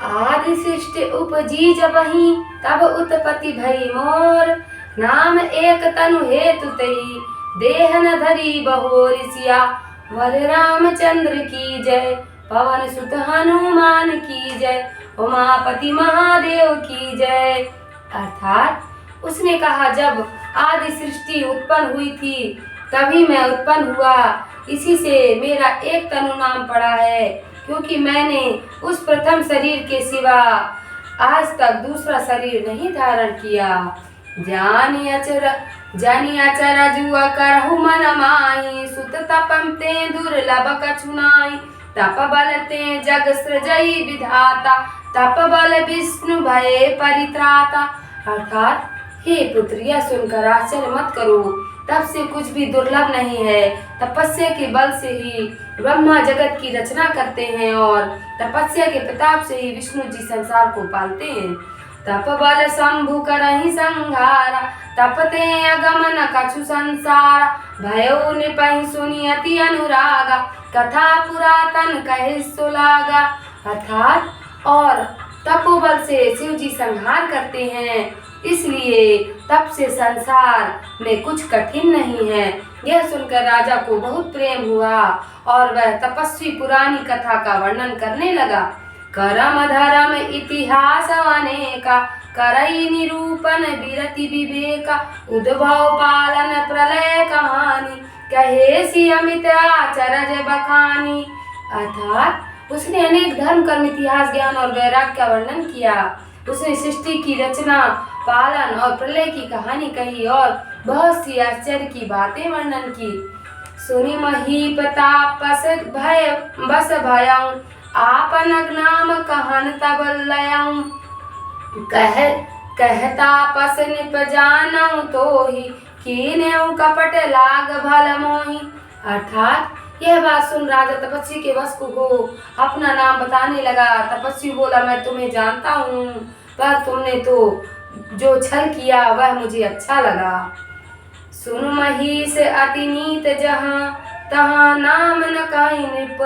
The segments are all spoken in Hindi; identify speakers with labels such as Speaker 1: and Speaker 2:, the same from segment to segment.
Speaker 1: आदि सृष्टि उपजी जबहि तब उत्पत्ति भई मोर। नाम एक तनु हेतु तई देह न धरी बहोर सिया। वर रामचंद्र की जय, पवन सुत हनुमान की जय, उमापति महादेव की जय। अर्थात उसने कहा, जब आदि सृष्टि उत्पन्न हुई थी तभी मैं उत्पन्न हुआ, इसी से मेरा एक तनु नाम पड़ा है, क्योंकि मैंने उस प्रथम शरीर के सिवा आज तक दूसरा शरीर नहीं धारण किया। जानी अचर जुआ करहु मन माही, सुत तपम ते दुर्लभ कछु नाई। तप बल ते जग सृजई विधाता, तप बल विष्णु भये परित्राता। अर्थात हे पुत्र, यह सुनकर आश्चर्य मत करो, तप से कुछ भी दुर्लभ नहीं है। तपस्या के बल से ही ब्रह्मा जगत की रचना करते हैं और तपस्या के प्रताप से ही विष्णु जी संसार को पालते हैं। तप बल शंभु करहि संहारा, तपते अगमन कछु संसार। भयो निपहि सुनि अति अनुरागा, कथा पुरातन कहे सुलागा। अर्थात और तपोबल से शिव जी संहार करते हैं, इसलिए तप से संसार में कुछ कठिन नहीं है। यह सुनकर राजा को बहुत प्रेम हुआ और वह तपस्वी पुरानी कथा का वर्णन करने लगा। करम धर्म इतिहास अनेका, करई निरूपण विरति विवेका। उद्भव पालन प्रलय कहानी, कहे सी अमित आचरज बखानी। अर्थात उसने अनेक धर्म कर्म इतिहास ज्ञान और वैराग्य का वर्णन किया। उसने सृष्टि की रचना, पालन और प्रलय की कहानी कही और बहुत सी आश्चर्य की बातें वर्णन की। सुनि महीप तापस भय बस भयं, आपन नाम कहन तब लयं। कहता पस निप जानऊ तोहि, कीन्हु कपट लाग भल मोहि। अर्थात यह बात सुन राजा तपस्वी के वश को अपना नाम बताने लगा। तपस्वी बोला, मैं तुम्हें जानता हूँ, पर तुमने तो जो छल किया वह मुझे अच्छा लगा। सुन महीस अति नीत जहाँ, तहाँ नाम न काई नृप।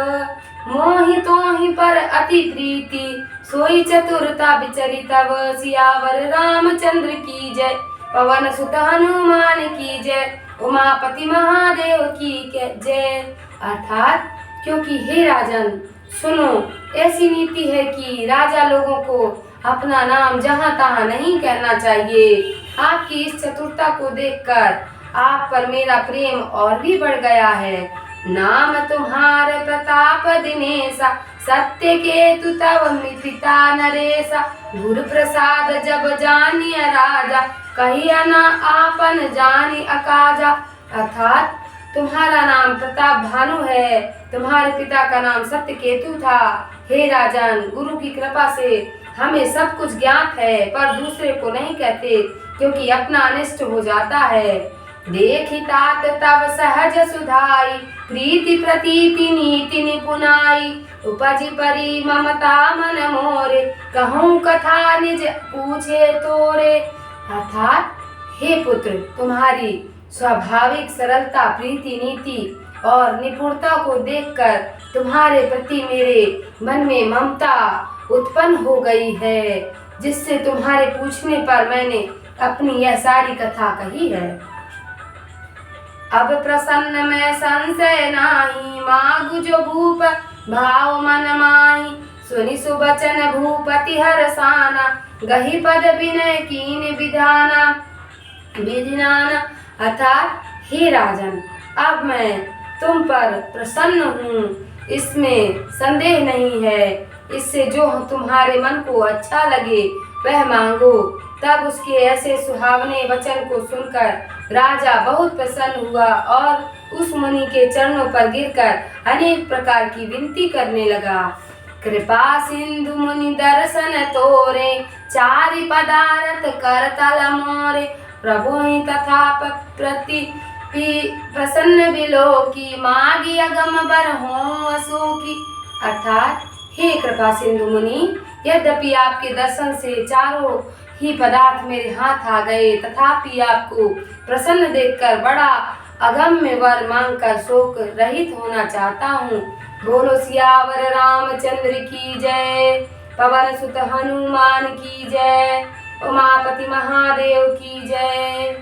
Speaker 1: मोहि तोहि पर अति प्रीति, सोई चतुरता विचरी तब। सियावर रामचंद्र की जय, पवन सुत हनुमान की जय, उमापति महादेव की जय। अर्थात क्योंकि हे राजन सुनो, ऐसी नीति है कि राजा लोगों को अपना नाम जहाँ तहाँ नहीं कहना चाहिए। आपकी इस चतुरता को देखकर आप पर मेरा प्रेम और भी बढ़ गया है। नाम तुम्हारे प्रताप दिनेशा, सत्य केतु तव पिता नरेशा। गुरु प्रसाद जब जानिय राजा, कहिया न आपन जानी अकाजा। अर्थात तुम्हारा नाम प्रताप भानु है, तुम्हारे पिता का नाम सत्य केतु था। हे राजन, गुरु की कृपा से हमें सब कुछ ज्ञात है, पर दूसरे को नहीं कहते, क्योंकि अपना अनिष्ट हो जाता है। देखि तात तब सहज सुधाई, प्रीति प्रतीति नीति निपुनाई। उपजी परी ममता मन मोरे, कहूँ कथा निज पूछे तोरे। अर्थात हे पुत्र, तुम्हारी स्वाभाविक सरलता, प्रीति, नीति और निपुणता को देखकर तुम्हारे प्रति मेरे मन में ममता उत्पन्न हो गई है, जिससे तुम्हारे पूछने पर मैंने अपनी यह सारी कथा कही है। अब प्रसन्न में संशय नाही, मागु जो भूप भाव मन माही। सुनि सुबचन भूपति हरसाना, गही पद विनय कीन विधाना विधिनाना। अर्थात हे राजन, अब मैं तुम पर प्रसन्न हूँ, इसमें संदेह नहीं है। इससे जो तुम्हारे मन को अच्छा लगे वह मांगो। तब उसके ऐसे सुहावने वचन को सुनकर राजा बहुत प्रसन्न हुआ और उस मुनि के चरणों पर गिरकर अनेक प्रकार की विनती करने लगा। कृपा सिंधु मुनि दर्शन तोरे, चारि पदारथ कर तल मोरे। प्रभु तथा प्रति प्रसन्न बिलो की, मागी अगम बर हो असुखी। अर्थात हे कृपा सिंधु मुनि, यद्यपि आपके दर्शन से चारों ही पदार्थ मेरे हाथ आ गए, तथापि आपको प्रसन्न देखकर बड़ा अगम्य वर मांगकर शोक रहित होना चाहता हूँ। बोलो सियावर रामचंद्र की जय। पवन सुत हनुमान की जय, उमापति महादेव की जय।